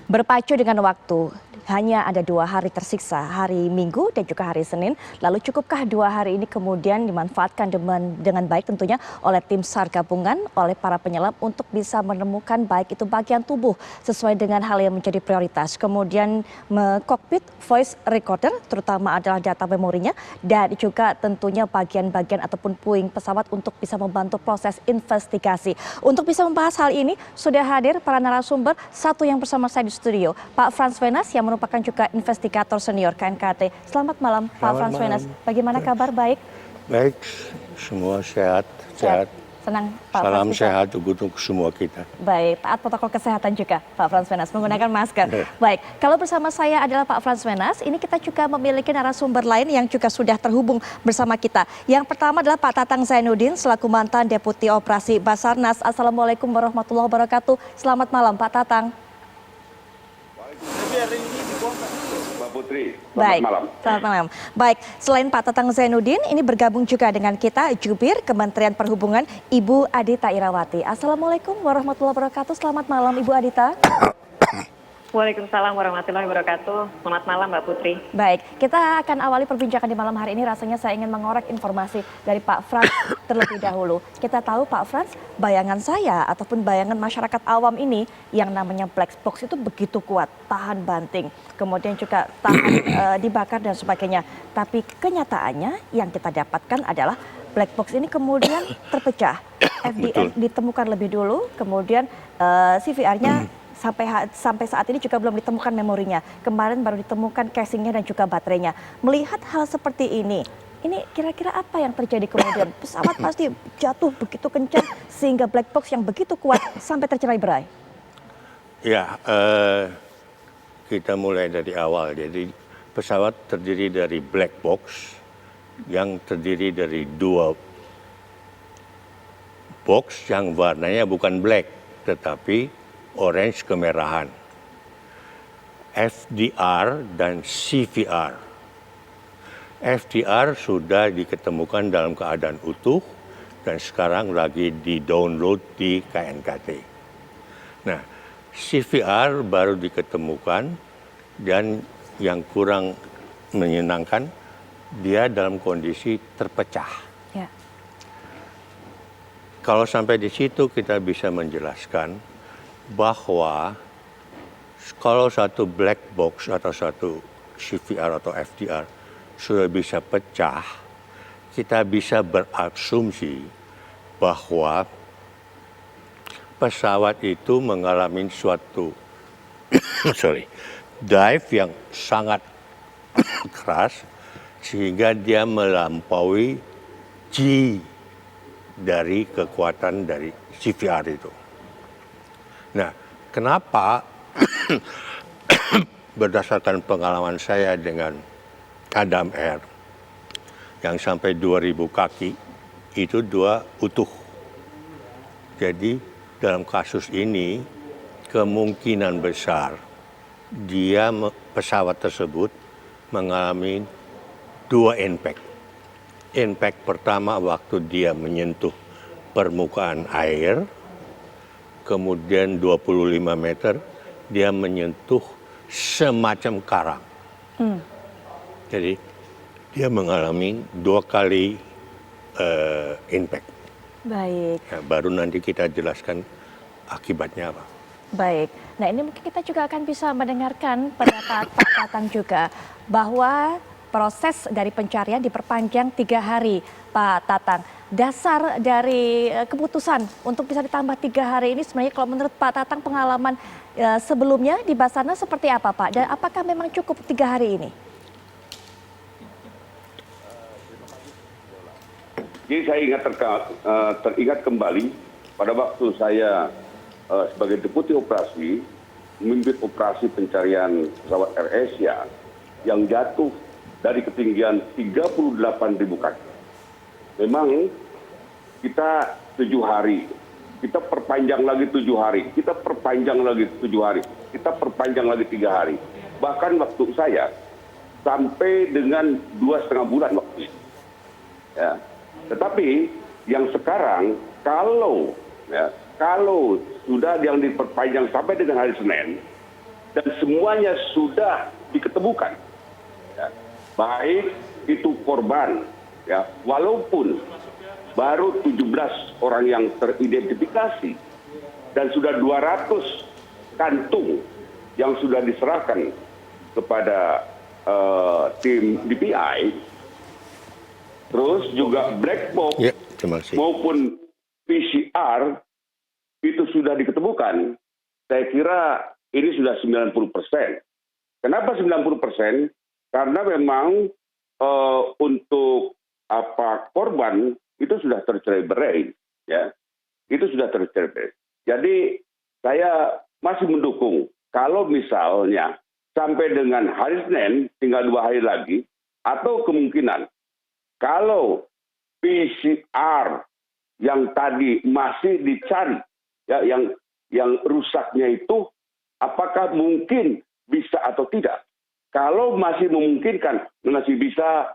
Berpacu dengan waktu, hanya ada 2 hari tersiksa, hari Minggu dan juga hari Senin. Lalu cukupkah 2 hari ini kemudian dimanfaatkan dengan baik tentunya oleh tim SAR gabungan, oleh para penyelam untuk bisa menemukan baik itu bagian tubuh sesuai dengan hal yang menjadi prioritas. Kemudian kokpit voice recorder terutama adalah data memorinya dan juga tentunya bagian-bagian ataupun puing pesawat untuk bisa membantu proses investigasi. Untuk bisa membahas hal ini sudah hadir para narasumber, satu yang bersama saya di studio, Pak Frans Wenas yang merupakan juga investigator senior KNKT. Selamat malam, Pak Frans Wenas. Bagaimana kabar? Baik? Baik, semua sehat. Senang, Pak Salam Frans juga. sehat untuk semua kita. Baik, taat protokol kesehatan juga, Pak Frans Wenas, menggunakan masker. Baik, kalau bersama saya adalah Pak Frans Wenas, ini kita juga memiliki narasumber lain yang juga sudah terhubung bersama kita. Yang pertama adalah Pak Tatang Zainuddin, selaku mantan Deputi Operasi Basarnas. Assalamualaikum warahmatullahi wabarakatuh. Selamat malam, Pak Tatang. Mbak Putri, Baik, selamat malam. Baik, selain Pak Tatang Zainuddin, ini bergabung juga dengan kita Jubir Kementerian Perhubungan, Ibu Adita Irawati. Assalamualaikum warahmatullahi wabarakatuh. Selamat malam, Ibu Adita. Waalaikumsalam warahmatullahi wabarakatuh. Selamat malam Mbak Putri. Baik, kita akan awali perbincangan di malam hari ini. Rasanya saya ingin mengorek informasi dari Pak Frans terlebih dahulu. Kita tahu Pak Frans, bayangan saya ataupun bayangan masyarakat awam ini yang namanya black box itu begitu kuat, tahan banting, kemudian juga tahan dibakar dan sebagainya. Tapi kenyataannya yang kita dapatkan adalah black box ini kemudian terpecah. FDF ditemukan lebih dulu, kemudian CVR-nya sampai saat ini juga belum ditemukan memorinya. Kemarin baru ditemukan casingnya dan juga baterainya. Melihat hal seperti ini kira-kira apa yang terjadi kemudian? Pesawat pasti jatuh begitu kencang sehingga black box yang begitu kuat sampai tercerai-berai. Ya, kita mulai dari awal. Jadi pesawat terdiri dari black box yang terdiri dari 2 box yang warnanya bukan black tetapi orange kemerahan, FDR dan CVR. FDR sudah diketemukan dalam keadaan utuh dan sekarang lagi di-download di KNKT. Nah, CVR baru diketemukan dan yang kurang menyenangkan, dia dalam kondisi terpecah. Ya. Kalau sampai di situ kita bisa menjelaskan bahwa kalau satu black box atau satu CVR atau FDR sudah bisa pecah, kita bisa berasumsi bahwa pesawat itu mengalami suatu dive yang sangat keras sehingga dia melampaui G dari kekuatan dari CVR itu. Nah, kenapa berdasarkan pengalaman saya dengan Adam Air yang sampai 2000 kaki itu 2 utuh. Jadi dalam kasus ini kemungkinan besar pesawat tersebut mengalami 2 impact. Impact pertama waktu dia menyentuh permukaan air, kemudian 25 meter dia menyentuh semacam karang. Jadi dia mengalami 2 kali impact. Baik. Nah, baru nanti kita jelaskan akibatnya apa. Baik, nah ini mungkin kita juga akan bisa mendengarkan pendapat Pak Tatang juga bahwa proses dari pencarian diperpanjang 3 hari, Pak Tatang. Dasar dari keputusan untuk bisa ditambah 3 hari ini sebenarnya kalau menurut Pak Tatang pengalaman sebelumnya di Basarnas seperti apa Pak? Dan apakah memang cukup 3 hari ini? Jadi saya teringat kembali pada waktu saya sebagai Deputi Operasi memimpin operasi pencarian pesawat AirAsia yang jatuh dari ketinggian 38.000 kaki. Memang kita 7 hari, kita perpanjang lagi 7 hari, kita perpanjang lagi 7 hari, kita perpanjang lagi 3 hari. Bahkan waktu saya sampai dengan 2,5 bulan waktu itu. Ya. Tetapi yang sekarang kalau sudah yang diperpanjang sampai dengan hari Senin, dan semuanya sudah diketemukan. Ya. Baik itu korban, ya, walaupun baru 17 orang yang teridentifikasi dan sudah 200 kantung yang sudah diserahkan kepada tim DPI, terus juga black box Ya, terima kasih. maupun PCR itu sudah diketemukan. Saya kira ini sudah 90%. Kenapa 90%? Karena memang untuk korban itu sudah tercerai-berai, ya. Itu sudah tercerai-berai. Jadi saya masih mendukung kalau misalnya sampai dengan hari Senin, tinggal 2 hari lagi, atau kemungkinan kalau PCR yang tadi masih dicari, ya, yang rusaknya itu apakah mungkin bisa atau tidak. Kalau masih memungkinkan, masih bisa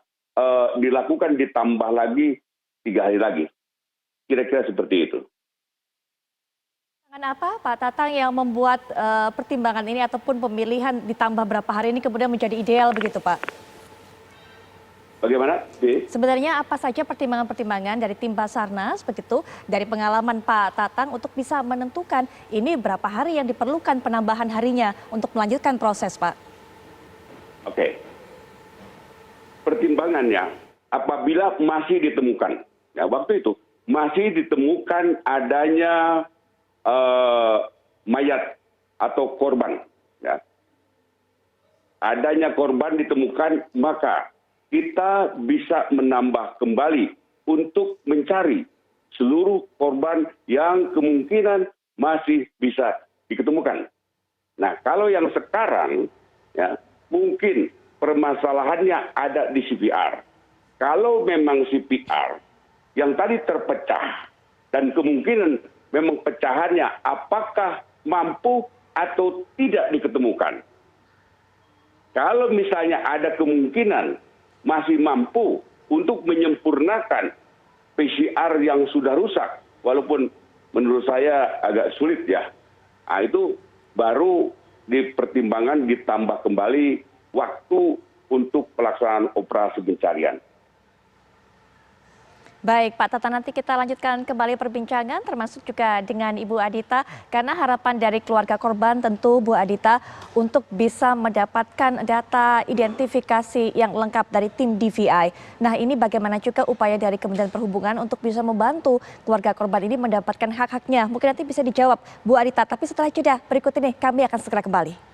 dilakukan ditambah lagi 3 hari lagi. Kira-kira seperti itu. Apa Pak Tatang yang membuat pertimbangan ini ataupun pemilihan ditambah berapa hari ini kemudian menjadi ideal begitu Pak? Bagaimana? Sebenarnya apa saja pertimbangan-pertimbangan dari tim Basarnas begitu dari pengalaman Pak Tatang untuk bisa menentukan ini berapa hari yang diperlukan penambahan harinya untuk melanjutkan proses Pak? Oke. Pertimbangannya apabila masih ditemukan, ya waktu itu masih ditemukan adanya mayat atau korban, ya. Adanya korban ditemukan, maka kita bisa menambah kembali untuk mencari seluruh korban yang kemungkinan masih bisa diketemukan. Nah, kalau yang sekarang, ya, mungkin permasalahannya ada di CPR. Kalau memang CPR yang tadi terpecah dan kemungkinan memang pecahannya apakah mampu atau tidak diketemukan. Kalau misalnya ada kemungkinan masih mampu untuk menyempurnakan PCR yang sudah rusak, walaupun menurut saya agak sulit ya. Nah, itu baru dipertimbangkan ditambah kembali waktu untuk pelaksanaan operasi pencarian. Baik Pak Tata, nanti kita lanjutkan kembali perbincangan termasuk juga dengan Ibu Adita karena harapan dari keluarga korban tentu Bu Adita untuk bisa mendapatkan data identifikasi yang lengkap dari tim DVI. Nah ini bagaimana juga upaya dari Kementerian Perhubungan untuk bisa membantu keluarga korban ini mendapatkan hak-haknya. Mungkin nanti bisa dijawab Bu Adita, tapi setelah jeda berikut ini kami akan segera kembali.